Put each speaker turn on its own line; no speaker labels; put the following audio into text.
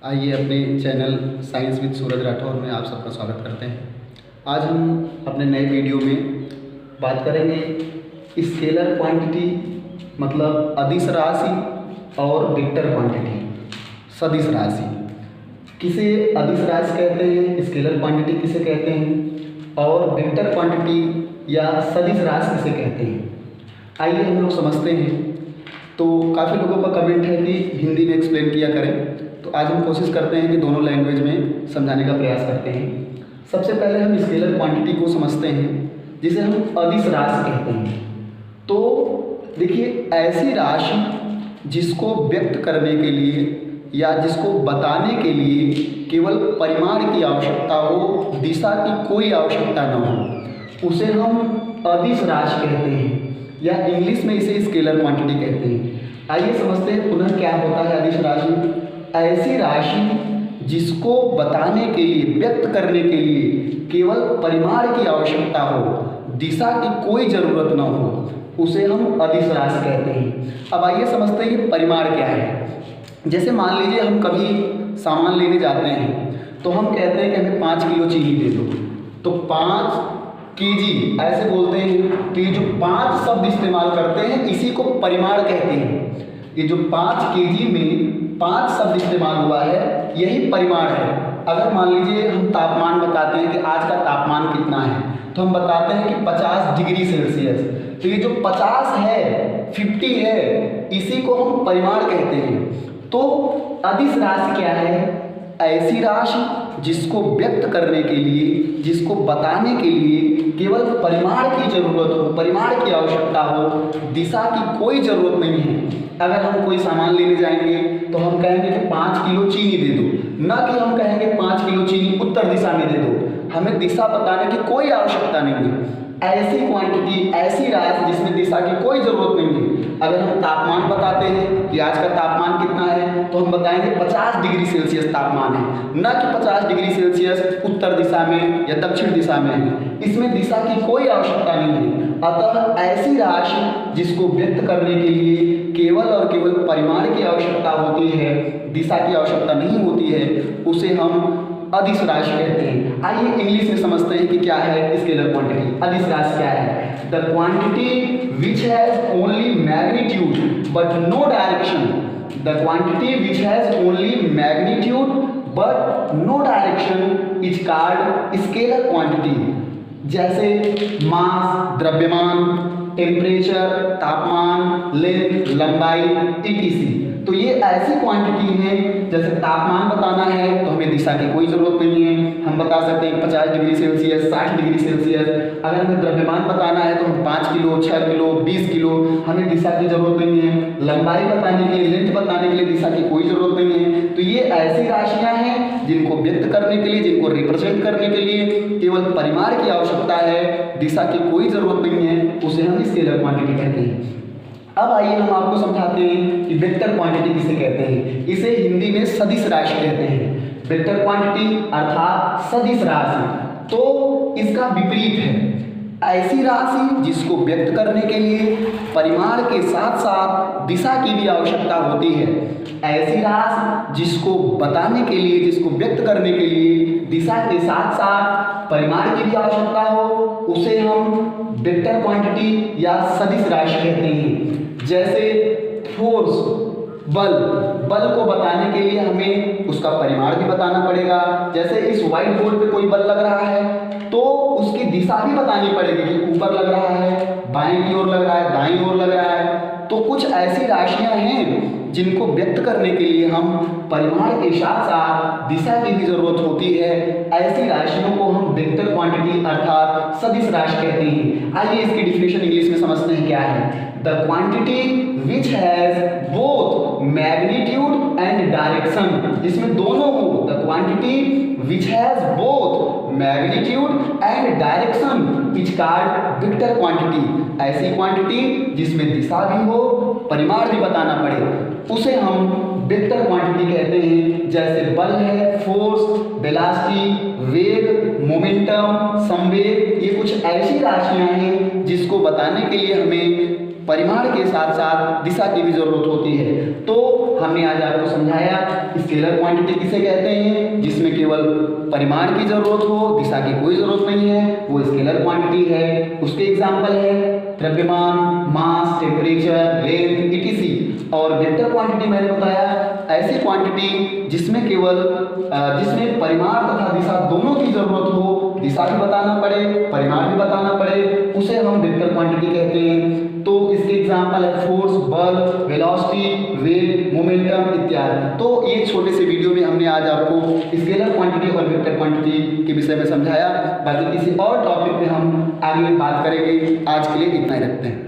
आइए अपने channel science with सूरज राठौर में आप सबका स्वागत करते हैं। आज हम अपने नए वीडियो में बात करेंगे स्केलर क्वांटिटी मतलब अदिश राशि और वेक्टर क्वांटिटी सदिश राशि। किसे अदिश राशि कहते हैं, स्केलर क्वांटिटी किसे कहते हैं और वेक्टर क्वांटिटी या सदिश राशि किसे कहते हैं। आइए हम लोग समझते हैं। तो काफ़ी लोगों का कमेंट है कि हिंदी में एक्सप्लेन किया करें, तो आज हम कोशिश करते हैं कि दोनों लैंग्वेज में समझाने का प्रयास करते हैं। सबसे पहले हम स्केलर क्वांटिटी को समझते हैं जिसे हम अदिश राशि कहते हैं। तो देखिए, ऐसी राशि जिसको व्यक्त करने के लिए या जिसको बताने के लिए केवल परिमाण की आवश्यकता हो, दिशा की कोई आवश्यकता न हो, उसे हम अदिश राशि कहते हैं या इंग्लिश में इसे स्केलर क्वांटिटी कहते हैं। आइए समझते हैं पुनः क्या होता है अदिश राशि। ऐसी राशि जिसको बताने के लिए, व्यक्त करने के लिए केवल परिमाण की आवश्यकता हो, दिशा की कोई ज़रूरत न हो, उसे हम अदिश राशि कहते हैं। अब आइए समझते हैं कि परिमाण क्या है। जैसे मान लीजिए हम कभी सामान लेने जाते हैं तो हम कहते हैं कि हमें 5 किलो चीनी दे दो, तो 5 केजी ऐसे बोलते हैं। तो ये जो 5 शब्द इस्तेमाल करते हैं इसी को परिमाण कहते हैं। ये जो 5 केजी में 5 शब्द इस्तेमाल हुआ है यही परिमाण है। अगर मान लीजिए हम तापमान बताते हैं कि आज का तापमान कितना है, तो हम बताते हैं कि 50 डिग्री सेल्सियस। तो ये जो 50 है, 50 है, इसी को हम परिमाण कहते हैं। तो अदिश राशि क्या है? ऐसी राशि जिसको व्यक्त करने के लिए, जिसको बताने के लिए केवल परिमाण की जरूरत हो, परिमाण की आवश्यकता हो, दिशा की कोई जरूरत नहीं है। अगर हम कोई सामान लेने जाएंगे तो हम कहेंगे कि 5 किलो चीनी दे दो, ना कि हम कहेंगे 5 किलो चीनी उत्तर दिशा में दे दो। हमें दिशा बताने की कोई आवश्यकता नहीं है। ऐसी क्वांटिटी, ऐसी राशि जिसमें दिशा की कोई जरूरत नहीं है। अगर हम तापमान बताते हैं कि आज का तापमान कितना है, तो हम बताएंगे 50 डिग्री सेल्सियस तापमान है, ना कि 50 डिग्री सेल्सियस उत्तर दिशा में या दक्षिण दिशा में है। इसमें दिशा की कोई आवश्यकता नहीं है। अतः ऐसी राशि जिसको व्यक्त करने के लिए केवल और केवल परिमाण की आवश्यकता होती है, दिशा की आवश्यकता नहीं होती है, उसे हम अदिश राशि कहते हैं। आइए इंग्लिश में समझते हैं कि क्या है स्केलर क्वांटिटी। अदिश राशि क्या है? The quantity which has only magnitude but no direction. The quantity which has only magnitude but no direction is called scalar quantity. जैसे मास, द्रव्यमान, टेम्परेचर, तापमान, लेंथ, लंबाई, etc। तो ये ऐसी क्वांटिटी है, जैसे तापमान बताना है तो हमें दिशा की कोई ज़रूरत नहीं है। हम बता सकते हैं 50 डिग्री सेल्सियस, 60 डिग्री सेल्सियस। अगर हमें द्रव्यमान बताना है तो हम 5 किलो, 6 किलो, 20 किलो, हमें दिशा की ज़रूरत नहीं है। लंबाई बताने के लिए, लेंथ बताने के लिए दिशा की कोई ज़रूरत नहीं है। तो ये ऐसी राशियाँ हैं जिनको व्यक्त करने के लिए, जिनको रिप्रेजेंट करने के लिए केवल परिमाण की आवश्यकता है, दिशा की कोई ज़रूरत नहीं है, उसे हम स्केलर क्वांटिटी कहते हैं। अब आइए हम आपको समझाते हैं कि वेक्टर क्वांटिटी किसे कहते हैं। इसे हिंदी में सदिश राशि कहते हैं। वेक्टर क्वांटिटी अर्थात सदिश राशि। तो इसका विपरीत है ऐसी राशि जिसको व्यक्त करने के लिए परिमाण के साथ साथ दिशा की भी आवश्यकता होती है। ऐसी राशि जिसको बताने के लिए, जिसको व्यक्त करने के लिए दिशा के साथ साथ परिमाण की भी आवश्यकता हो, उसे हम वेक्टर क्वांटिटी या सदिश राशि कहते हैं। जैसे फोर्स, बल को बताने के लिए हमें उसका परिमाण भी बताना पड़ेगा। जैसे इस व्हाइट बोर्ड पे कोई बल लग रहा है तो उसकी दिशा भी बतानी पड़ेगी कि ऊपर लग रहा है, बाएं की ओर लग रहा है, दाईं ओर लग रहा है। तो कुछ ऐसी राशियां हैं जिनको व्यक्त करने के लिए हम परिमाण के साथ साथ दिशा की भी जरूरत होती है। ऐसी राशियों को हम वेक्टर क्वांटिटी अर्थात सदिश राशि कहते हैं। आइए इसकी डिफिनेशन इंग्लिश में समझते हैं क्या है। The quantity which has both magnitude and direction. इसमें दोनों हो। The quantity which has both magnitude and direction is called vector quantity. ऐसी क्वांटिटी जिसमें दिशा भी हो, परिमाण भी बताना पड़े, उसे हम वेक्टर क्वांटिटी कहते हैं। जैसे बल है, फोर्स, वेलोसिटी, वेग, मोमेंटम, संवेग, ये कुछ ऐसी राशियां हैं जिसको बताने के लिए हमें परिमाण के साथ साथ दिशा की भी जरूरत होती है। तो हमने आज आपको समझाया स्केलर क्वांटिटी किसे कहते हैं, जिसमें केवल परिमाण की जरूरत हो, दिशा की कोई जरूरत नहीं है, वो स्केलर क्वांटिटी है। उसके एग्जाम्पल है द्रव्यमान, मास, टेम्परेचर, लेंथ, etc। और वेक्टर क्वांटिटी मैंने बताया ऐसी क्वांटिटी जिसमें जिसमें परिमाण तथा दिशा दोनों की जरूरत हो, दिशा भी बताना पड़े, परिमाण भी बताना पड़े, उसे हम वेक्टर क्वांटिटी कहते हैं। तो इसके एग्जाम्पल है फोर्स, बल, वेलोसिटी, वेट, मोमेंटम इत्यादि। तो ये छोटे से वीडियो में हमने आज आपको स्केलर क्वांटिटी और वेक्टर क्वांटिटी के विषय में समझाया। बाकी किसी और टॉपिक पे हम आगे बात करेंगे। आज के लिए इतना ही रखते हैं।